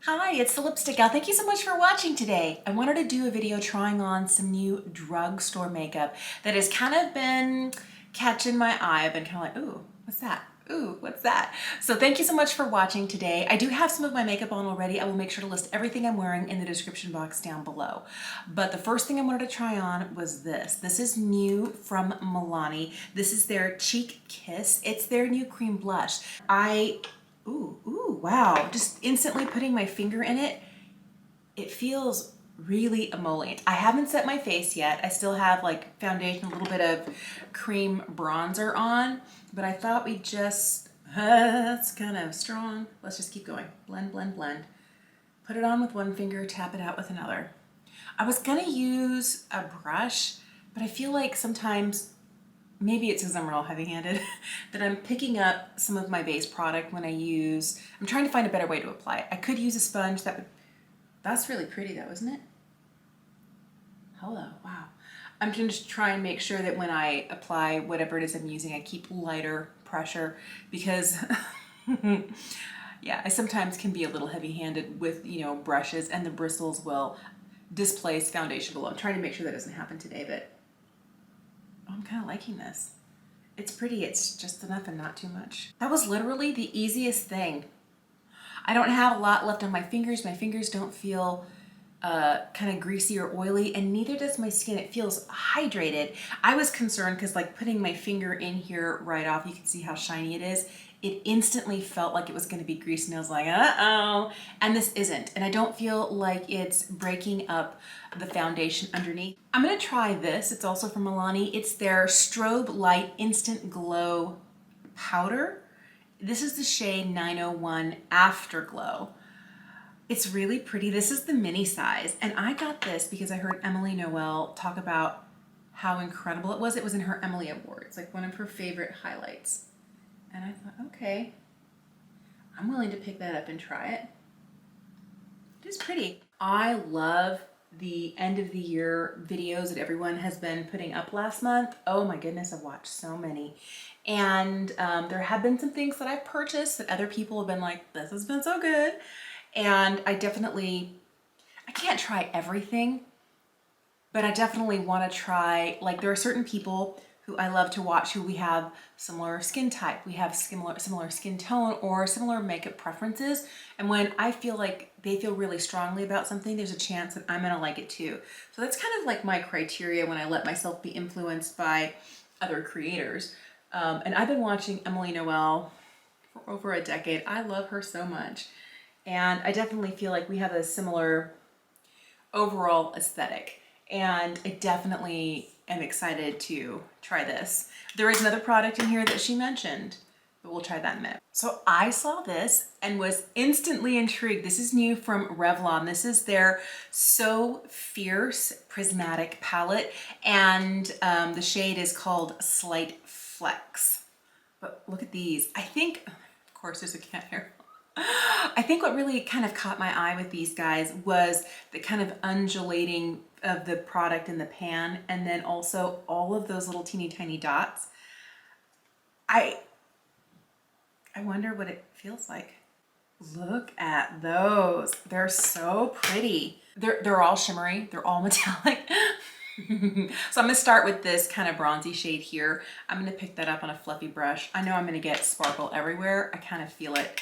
Hi, it's the Lipstick Gal. Thank you so much for watching today. I wanted to do a video trying on some new drugstore makeup that has kind of been catching my eye. I've been kind of like, ooh, what's that? Ooh, what's that? So thank you so much for watching today. I do have some of my makeup on already. I will make sure to list everything I'm wearing in the description box down below. But the first thing I wanted to try on was this. This is new from Milani. This is their Cheek Kiss. It's their new cream blush. Ooh, wow. Just instantly putting my finger in it, it feels really emollient. I haven't set my face yet. I still have like foundation, a little bit of cream bronzer on, but I thought we just, that's kind of strong. Let's just keep going. Blend, blend, blend. Put it on with one finger, tap it out with another. I was gonna use a brush, but I feel like sometimes maybe it's because I'm real heavy-handed, that I'm picking up some of my base product when I'm trying to find a better way to apply it. I could use a sponge that's really pretty though, isn't it? Hello, wow. I'm going to try and make sure that when I apply whatever it is I'm using, I keep lighter pressure because yeah, I sometimes can be a little heavy-handed with, brushes and the bristles will displace foundation below. I'm trying to make sure that doesn't happen today, but I'm kind of liking this. It's pretty, it's just enough and not too much. That was literally the easiest thing. I don't have a lot left on my fingers. My fingers don't feel kind of greasy or oily, and neither does my skin. It feels hydrated. I was concerned because like putting my finger in here right off, you can see how shiny it is. It instantly felt like it was going to be greasy, and I was like, uh-oh. And this isn't. And I don't feel like it's breaking up the foundation underneath. I'm going to try this. It's also from Milani. It's their Strobelight Instant Glow Powder. This is the shade 901 Afterglow. It's really pretty. This is the mini size. And I got this because I heard Emily Noel talk about how incredible it was. It was in her Emily Award. It's like one of her favorite highlights. And I thought, okay, I'm willing to pick that up and try it. It is pretty. I love the end of the year videos that everyone has been putting up last month. Oh my goodness, I've watched so many. And there have been some things that I've purchased that other people have been like, this has been so good. And I can't try everything, but I definitely want to try, like there are certain people who I love to watch who we have similar skin type, we have similar skin tone or similar makeup preferences. And when I feel like they feel really strongly about something, there's a chance that I'm gonna like it too. So that's kind of like my criteria when I let myself be influenced by other creators. And I've been watching Emily Noel for over a decade. I love her so much. And I definitely feel like we have a similar overall aesthetic. And I definitely am excited to try this. There is another product in here that she mentioned, but we'll try that in a minute. So I saw this and was instantly intrigued. This is new from Revlon. This is their So Fierce Prismatic palette. And the shade is called Slight Flex. But look at these. I think, of course there's a cat here. I think what really kind of caught my eye with these guys was the kind of undulating of the product in the pan, and then also all of those little teeny tiny dots. I wonder what it feels like. Look at those. They're so pretty. They're all shimmery. They're all metallic. So I'm gonna start with this kind of bronzy shade here. I'm gonna pick that up on a fluffy brush. I know I'm gonna get sparkle everywhere. I kind of feel it,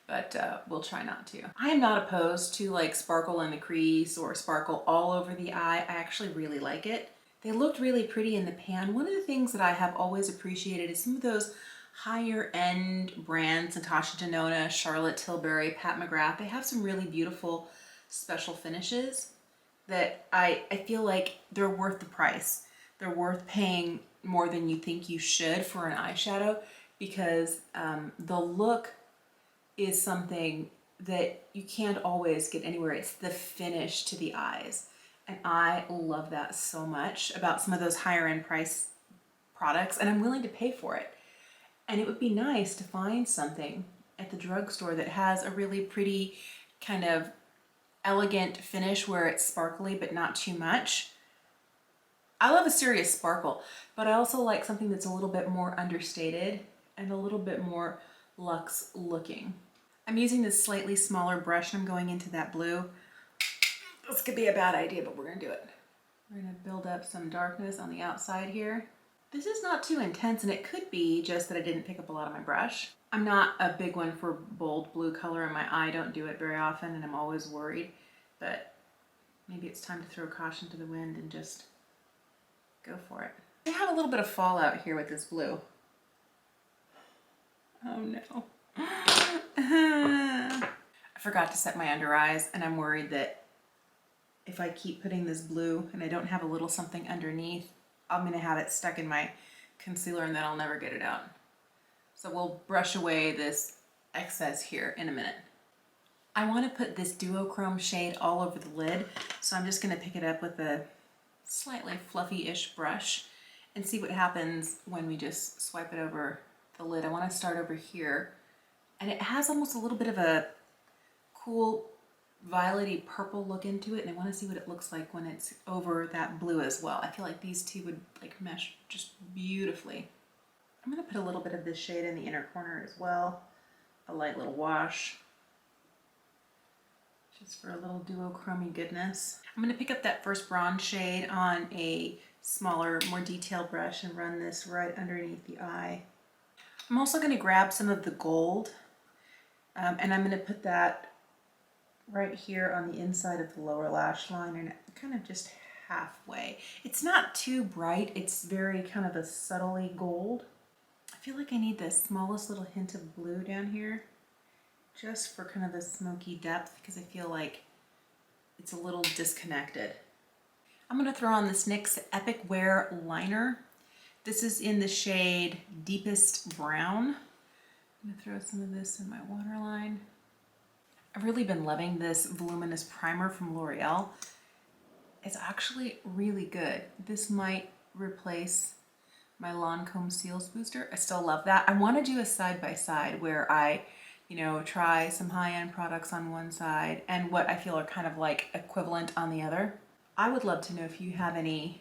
but we'll try not to. I am not opposed to like sparkle in the crease or sparkle all over the eye. I actually really like it. They looked really pretty in the pan. One of the things that I have always appreciated is some of those higher end brands, Natasha Denona, Charlotte Tilbury, Pat McGrath. They have some really beautiful special finishes that I feel like they're worth the price. They're worth paying more than you think you should for an eyeshadow because the look is something that you can't always get anywhere. It's the finish to the eyes. And I love that so much about some of those higher end price products, and I'm willing to pay for it. And it would be nice to find something at the drugstore that has a really pretty kind of elegant finish where it's sparkly but not too much. I love a serious sparkle, but I also like something that's a little bit more understated and a little bit more luxe looking. I'm using this slightly smaller brush and I'm going into that blue. This could be a bad idea, but we're gonna do it. We're gonna build up some darkness on the outside here. This is not too intense, and it could be just that I didn't pick up a lot of my brush. I'm not a big one for bold blue color in my eye. I don't do it very often, and I'm always worried, but maybe it's time to throw caution to the wind and just go for it. I have a little bit of fallout here with this blue. Oh no. I forgot to set my under eyes, and I'm worried that if I keep putting this blue and I don't have a little something underneath, I'm gonna have it stuck in my concealer and then I'll never get it out. So we'll brush away this excess here in a minute. I wanna put this duochrome shade all over the lid, so I'm just gonna pick it up with a slightly fluffy-ish brush and see what happens when we just swipe it over the lid. I wanna start over here, and it has almost a little bit of a cool violety purple look into it, and I want to see what it looks like when it's over that blue as well. I feel like these two would like mesh just beautifully. I'm going to put a little bit of this shade in the inner corner as well, a light little wash, just for a little duochrome goodness. I'm going to pick up that first bronze shade on a smaller, more detailed brush and run this right underneath the eye. I'm also going to grab some of the gold, and I'm going to put that right here on the inside of the lower lash line and kind of just halfway. It's not too bright, it's very kind of a subtly gold. I feel like I need the smallest little hint of blue down here just for kind of a smoky depth, because I feel like it's a little disconnected. I'm going to throw on this NYX Epic Wear liner. This is in the shade Deepest Brown. I'm going to throw some of this in my waterline. I've really been loving this Voluminous primer from L'Oreal. It's actually really good. This might replace my Lancome Seals Booster. I still love that. I want to do a side-by-side where I, try some high-end products on one side and what I feel are kind of like equivalent on the other. I would love to know if you have any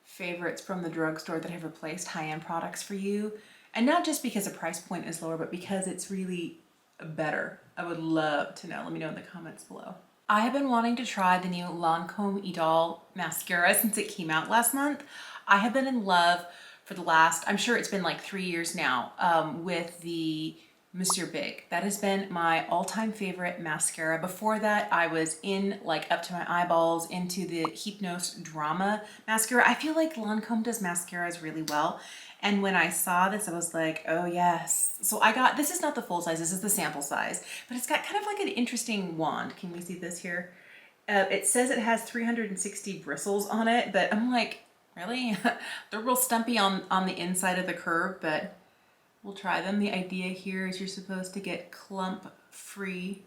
favorites from the drugstore that have replaced high-end products for you. And not just because the price point is lower, but because it's really better. I would love to know. Let me know in the comments below. I have been wanting to try the new Lancome Idole Mascara since it came out last month. I have been in love for the last, I'm sure it's been like 3 years now, with the Monsieur Big. That has been my all-time favorite mascara. Before that, I was in like up to my eyeballs into the Hypnose Drama mascara. I feel like Lancome does mascaras really well. And when I saw this, I was like, oh yes. So I got, this is not the full size, this is the sample size, but it's got kind of like an interesting wand. Can we see this here? It says it has 360 bristles on it, but I'm like, really? They're real stumpy on the inside of the curve, but we'll try them. The idea here is you're supposed to get clump-free,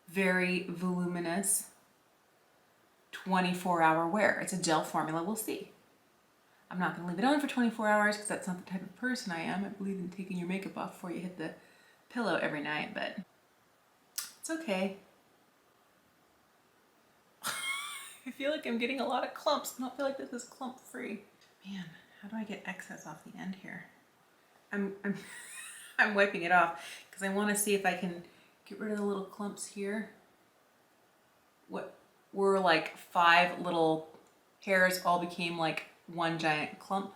very voluminous, 24-hour wear. It's a gel formula, we'll see. I'm not going to leave it on for 24 hours because that's not the type of person I am. I believe in taking your makeup off before you hit the pillow every night, but it's okay. I feel like I'm getting a lot of clumps. I don't feel like this is clump free. Man, how do I get excess off the end here? I'm wiping it off because I want to see if I can get rid of the little clumps here. What were like 5 little hairs all became like one giant clump.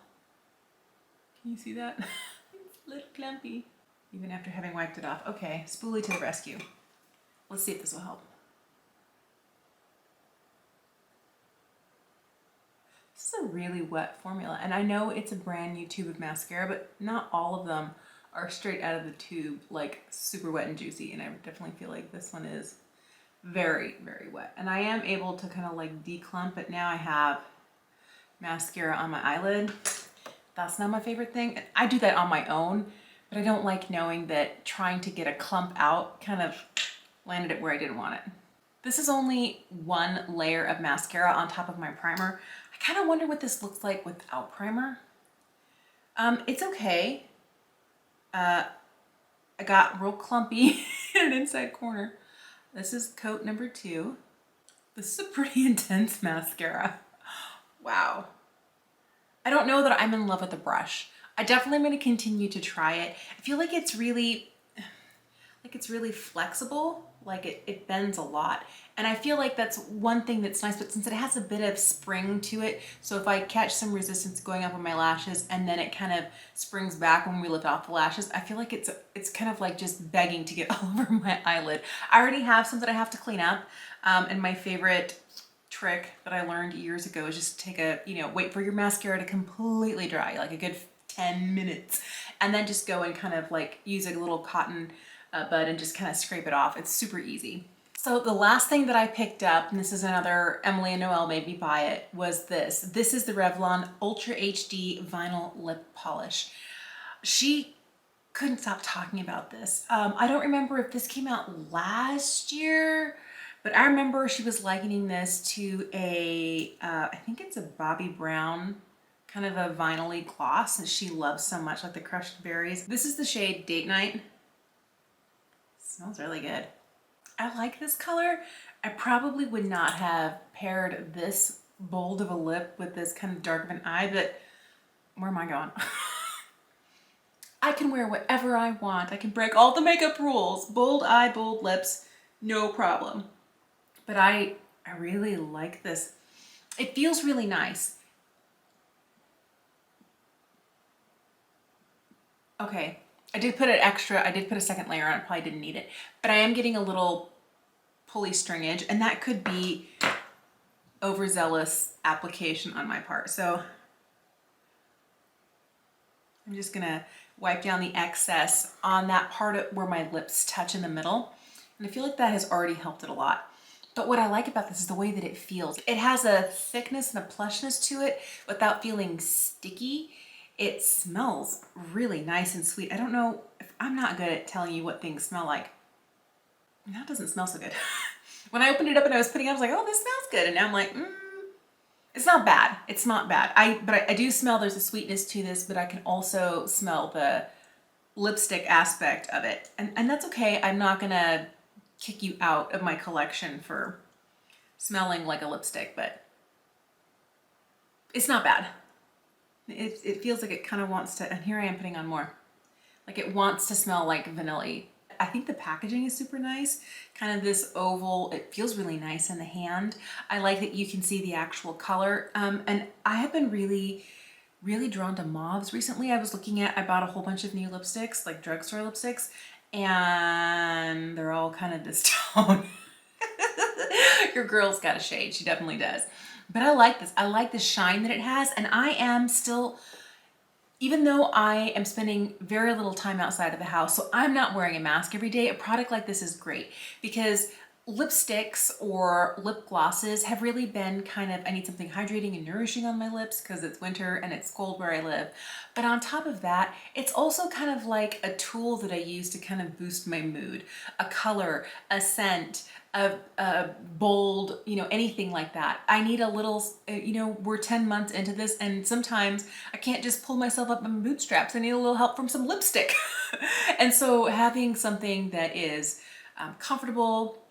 Can you see that? It's a little clumpy. Even after having wiped it off. Okay, spoolie to the rescue. Let's see if this will help. This is a really wet formula, and I know it's a brand new tube of mascara, but not all of them are straight out of the tube, like super wet and juicy, and I definitely feel like this one is very, very wet. And I am able to kind of like declump it now. I have mascara on my eyelid. That's not my favorite thing. I do that on my own, but I don't like knowing that trying to get a clump out kind of landed it where I didn't want it. This is only one layer of mascara on top of my primer. I kind of wonder what this looks like without primer. It's okay. I got real clumpy in an inside corner. This is coat number 2. This is a pretty intense mascara. Wow. I don't know that I'm in love with the brush. I definitely am going to continue to try it. I feel like it's really, like it's really flexible, like it bends a lot. And I feel like that's one thing that's nice, but since it has a bit of spring to it, so if I catch some resistance going up on my lashes and then it kind of springs back when we lift off the lashes, I feel like it's kind of like just begging to get all over my eyelid. I already have some that I have to clean up, and my favorite trick that I learned years ago is just take a, wait for your mascara to completely dry, like a good 10 minutes, and then just go and kind of like use a little cotton bud and just kind of scrape it off. It's super easy. So the last thing that I picked up, and this is another Emily and Noelle made me buy it, was this. This is the Revlon Ultra HD Vinyl Lip Polish. She couldn't stop talking about this. I don't remember if this came out last year, but I remember she was likening this to I think it's a Bobbi Brown kind of a vinyl-y gloss that she loves so much, like the crushed berries. This is the shade Date Night. Smells really good. I like this color. I probably would not have paired this bold of a lip with this kind of dark of an eye, but where am I going? I can wear whatever I want. I can break all the makeup rules. Bold eye, bold lips, no problem. But I really like this. It feels really nice. Okay, I did put a second layer on it, probably didn't need it, but I am getting a little pulley stringage, and that could be overzealous application on my part. So I'm just gonna wipe down the excess on that part where my lips touch in the middle. And I feel like that has already helped it a lot. But what I like about this is the way that it feels. It has a thickness and a plushness to it without feeling sticky. It smells really nice and sweet. I don't know if I'm not good at telling you what things smell like. That doesn't smell so good. When I opened it up and I was putting it, I was like, oh, this smells good. And now I'm like, it's not bad. It's not bad. But I do smell there's a sweetness to this, but I can also smell the lipstick aspect of it. And that's okay. I'm not gonna kick you out of my collection for smelling like a lipstick, but it's not bad. It feels like it kind of wants to, and here I am putting on more. Like it wants to smell like vanilla-y. I think the packaging is super nice. Kind of this oval, it feels really nice in the hand. I like that you can see the actual color. And I have been really drawn to mauves recently. I bought a whole bunch of new lipsticks, like drugstore lipsticks, and they're all kind of this tone. Your girl's got a shade, she definitely does. But I like this. I like the shine that it has, and I am still, even though I am spending very little time outside of the house, so I'm not wearing a mask every day, a product like this is great because lipsticks or lip glosses have really been kind of, I need something hydrating and nourishing on my lips because it's winter and it's cold where I live. But on top of that, it's also kind of like a tool that I use to kind of boost my mood, a color, a scent, a bold, anything like that. I need a little, we're 10 months into this and sometimes I can't just pull myself up in my bootstraps. I need a little help from some lipstick. And so having something that is comfortable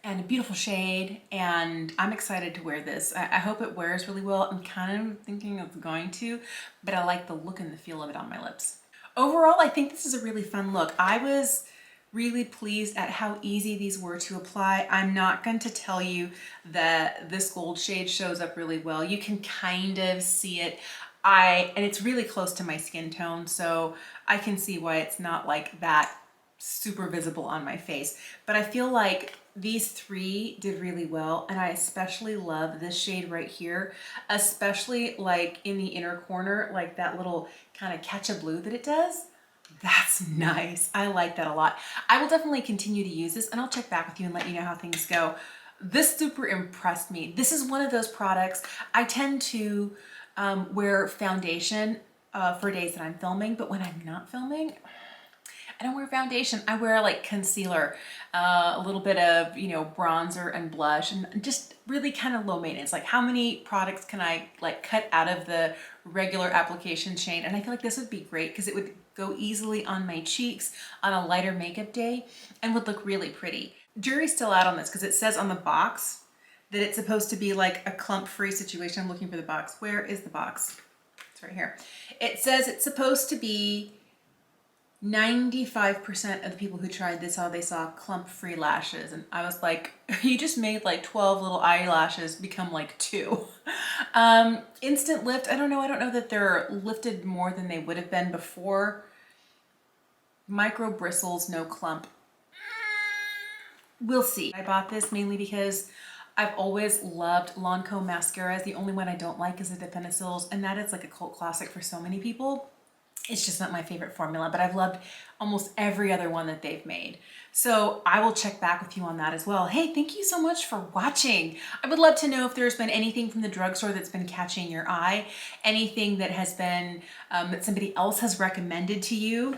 and a beautiful shade, and I'm excited to wear this. I hope it wears really well. I'm kind of thinking of going to, but I like the look and the feel of it on my lips. Overall, I think this is a really fun look. I was really pleased at how easy these were to apply. I'm not going to tell you that this gold shade shows up really well. You can kind of see it. And it's really close to my skin tone, so I can see why it's not like that super visible on my face. But I feel like these three did really well, and I especially love this shade right here, especially like in the inner corner, like that little kind of catch a blue that it does. That's nice. I like that a lot. I will definitely continue to use this, and I'll check back with you and let you know how things go. This super impressed me. This is one of those products I tend to wear foundation for days that I'm filming, but when I'm not filming, I don't wear foundation. I wear like concealer, a little bit of, bronzer and blush, and just really kind of low maintenance. Like how many products can I like cut out of the regular application chain? And I feel like this would be great because it would go easily on my cheeks on a lighter makeup day and would look really pretty. Jury's still out on this because it says on the box that it's supposed to be like a clump-free situation. I'm looking for the box. Where is the box? It's right here. It says it's supposed to be 95% of the people who tried this, they saw clump-free lashes, and I was like, you just made like 12 little eyelashes become like 2. Instant lift, I don't know that they're lifted more than they would have been before. Micro bristles, no clump. We'll see. I bought this mainly because I've always loved Lancome mascaras. The only one I don't like is the Definisil's, and that is like a cult classic for so many people. It's just not my favorite formula, but I've loved almost every other one that they've made. So I will check back with you on that as well. Hey, thank you so much for watching. I would love to know if there's been anything from the drugstore that's been catching your eye, anything that has been, that somebody else has recommended to you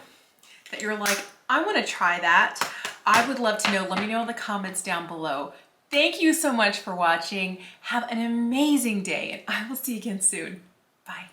that you're like, I want to try that. I would love to know. Let me know in the comments down below. Thank you so much for watching. Have an amazing day, and I will see you again soon. Bye.